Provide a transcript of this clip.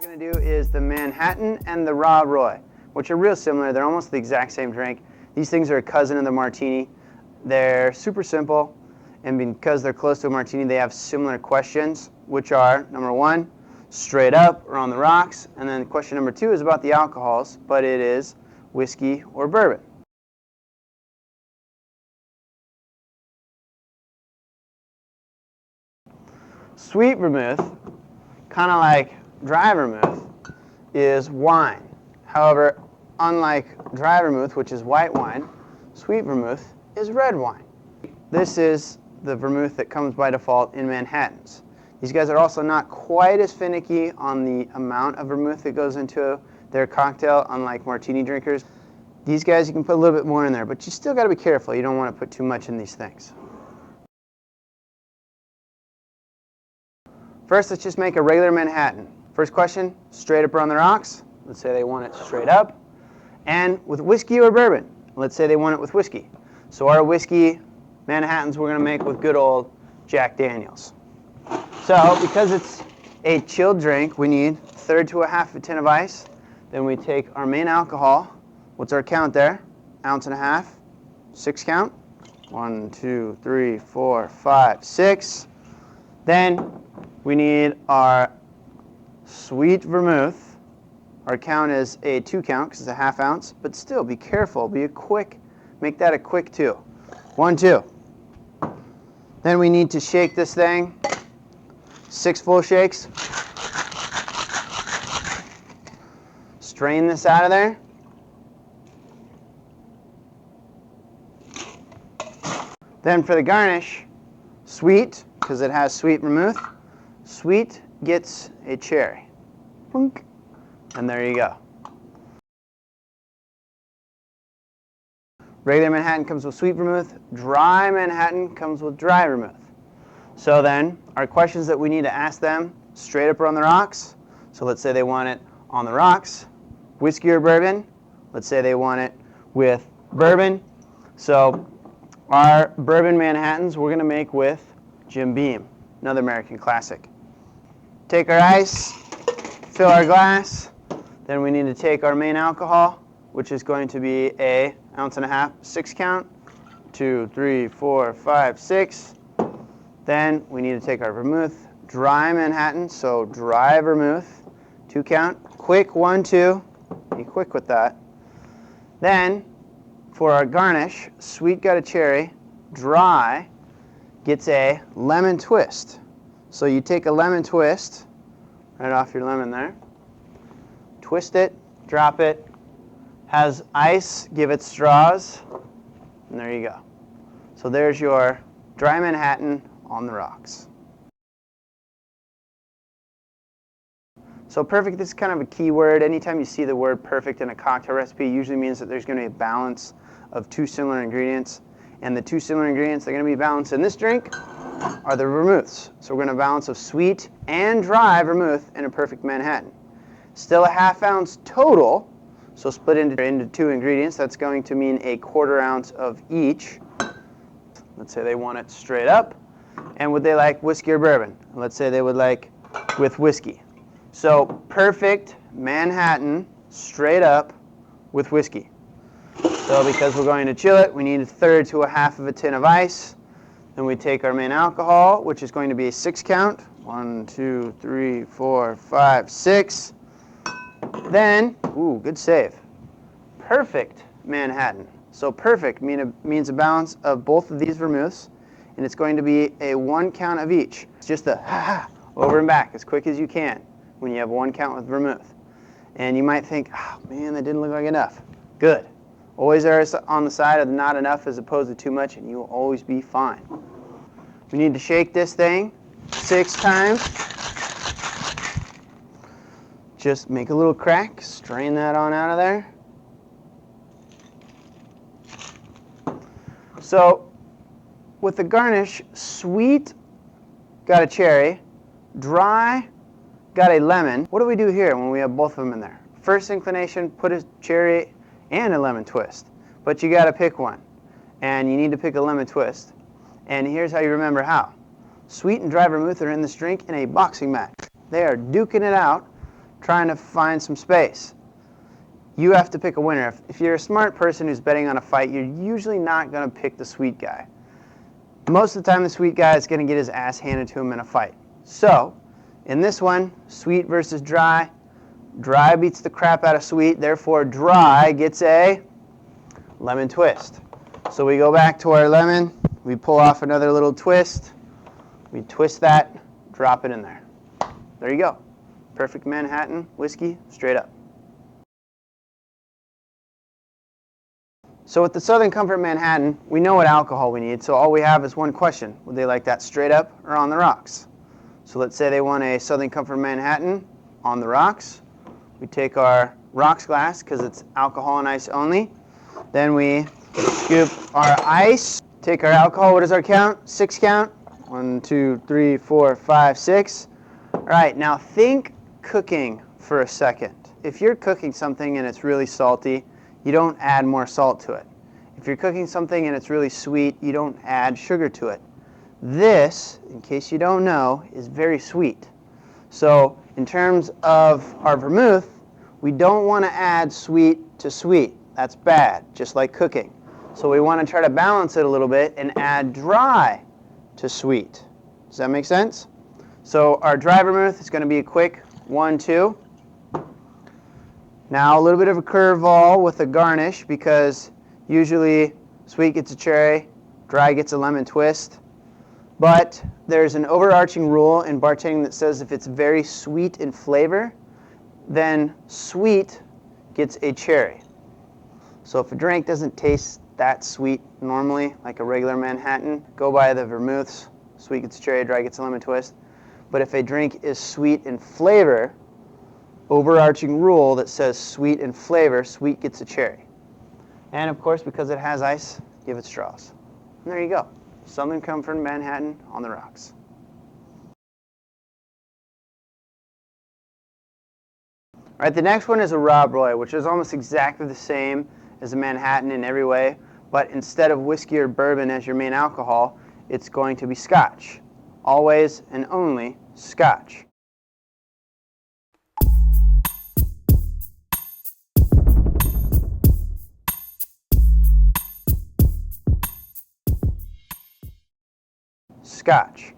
What we're going to do is the Manhattan and the Rob Roy, which are real similar. They're almost the exact same drink. These things are a cousin of the martini. They're super simple, and because they're close to a martini, they have similar questions, which are, number one, straight up or on the rocks, and then question number two is about the alcohols, but it is whiskey or bourbon. Sweet vermouth, kind of like dry vermouth, is wine. However, unlike dry vermouth, which is white wine, sweet vermouth is red wine. This is the vermouth that comes by default in Manhattans. These guys are also not quite as finicky on the amount of vermouth that goes into their cocktail, unlike martini drinkers. These guys, you can put a little bit more in there, but you still got to be careful. You don't want to put too much in these things. First, let's just make a regular Manhattan. First question, straight up or on the rocks? Let's say they want it straight up. And with whiskey or bourbon? Let's say they want it with whiskey. So our whiskey Manhattans we're going to make with good old Jack Daniels. So because it's a chilled drink, we need a third to a half of a tin of ice. Then we take our main alcohol. What's our count there? Ounce and a half. 6 count. 1, 2, 3, 4, 5, 6. Then we need our sweet vermouth. Our count is a 2 count because it's a half ounce, but still be careful. Make that a quick 2. 1, 2. Then we need to shake this thing. 6 full shakes. Strain this out of there. Then for the garnish, sweet, because it has sweet vermouth. Sweet gets a cherry. Boink. And there you go. Regular Manhattan comes with sweet vermouth. Dry Manhattan comes with dry vermouth. So then, our questions that we need to ask them, straight up or on the rocks. So let's say they want it on the rocks. Whiskey or bourbon. Let's say they want it with bourbon. So our bourbon Manhattans we're going to make with Jim Beam, another American classic. Take our ice, fill our glass. Then we need to take our main alcohol, which is going to be a ounce and a half, 6 count. 2, 3, 4, 5, 6. Then we need to take our vermouth, dry Manhattan, so dry vermouth, 2 count. Quick 1, 2. Be quick with that. Then for our garnish, sweet got a cherry, dry gets a lemon twist. So you take a lemon twist, right off your lemon there, twist it, drop it, has ice, give it straws, and there you go. So there's your dry Manhattan on the rocks. So perfect, this is kind of a key word. Anytime you see the word perfect in a cocktail recipe, it usually means that there's going to be a balance of 2 similar ingredients. And the 2 similar ingredients that are going to be balanced in this drink are the vermouths. So we're going to balance of sweet and dry vermouth in a perfect Manhattan. Still a half ounce total, so split into 2 ingredients. That's going to mean a 1/4 ounce of each. Let's say they want it straight up. And would they like whiskey or bourbon? Let's say they would like with whiskey. So perfect Manhattan straight up with whiskey. So because we're going to chill it, we need a third to a half of a tin of ice. Then we take our main alcohol, which is going to be a 6 count. 1, 2, 3, 4, 5, 6. Then, ooh, good save. Perfect Manhattan. So perfect means a balance of both of these vermouths, and it's going to be a 1 count of each. It's just a ha-ha, over and back as quick as you can when you have 1 count with vermouth. And you might think, oh man, that didn't look like enough. Good. Always err on the side of not enough as opposed to too much, and you will always be fine. We need to shake this thing 6 times. Just make a little crack, strain that on out of there. So with the garnish, sweet got a cherry, dry got a lemon. What do we do here when we have both of them in there? First inclination, put a cherry and a lemon twist, but you got to pick one, and you need to pick a lemon twist. And here's how you remember how. Sweet and dry vermouth are in this drink in a boxing match. They are duking it out trying to find some space. You have to pick a winner. If you're a smart person who's betting on a fight, you're usually not going to pick the sweet guy. Most of the time, the sweet guy is going to get his ass handed to him in a fight. So, in this one, sweet versus dry. Dry beats the crap out of sweet, therefore dry gets a lemon twist. So we go back to our lemon, we pull off another little twist, we twist that, drop it in there. There you go. Perfect Manhattan whiskey, straight up. So with the Southern Comfort Manhattan, we know what alcohol we need, so all we have is one question. Would they like that straight up or on the rocks? So let's say they want a Southern Comfort Manhattan on the rocks. We take our rocks glass, because it's alcohol and ice only. Then we scoop our ice, take our alcohol. What is our count? 6 count. 1, 2, 3, 4, 5, 6. All right, now think cooking for a second. If you're cooking something and it's really salty, you don't add more salt to it. If you're cooking something and it's really sweet, you don't add sugar to it. This, in case you don't know, is very sweet. So in terms of our vermouth, we don't want to add sweet to sweet. That's bad, just like cooking. So we want to try to balance it a little bit and add dry to sweet. Does that make sense? So our dry vermouth is going to be a quick 1, 2. Now a little bit of a curveball with a garnish, because usually sweet gets a cherry, dry gets a lemon twist. But there's an overarching rule in bartending that says if it's very sweet in flavor, then sweet gets a cherry. So if a drink doesn't taste that sweet normally, like a regular Manhattan, go by the vermouths. Sweet gets a cherry, dry gets a lemon twist. But if a drink is sweet in flavor, overarching rule that says sweet in flavor, sweet gets a cherry. And of course, because it has ice, give it straws. And there you go. Southern Comfort Manhattan on the rocks. All right, the next one is a Rob Roy, which is almost exactly the same as a Manhattan in every way, but instead of whiskey or bourbon as your main alcohol, it's going to be Scotch. Always and only Scotch. Scotch.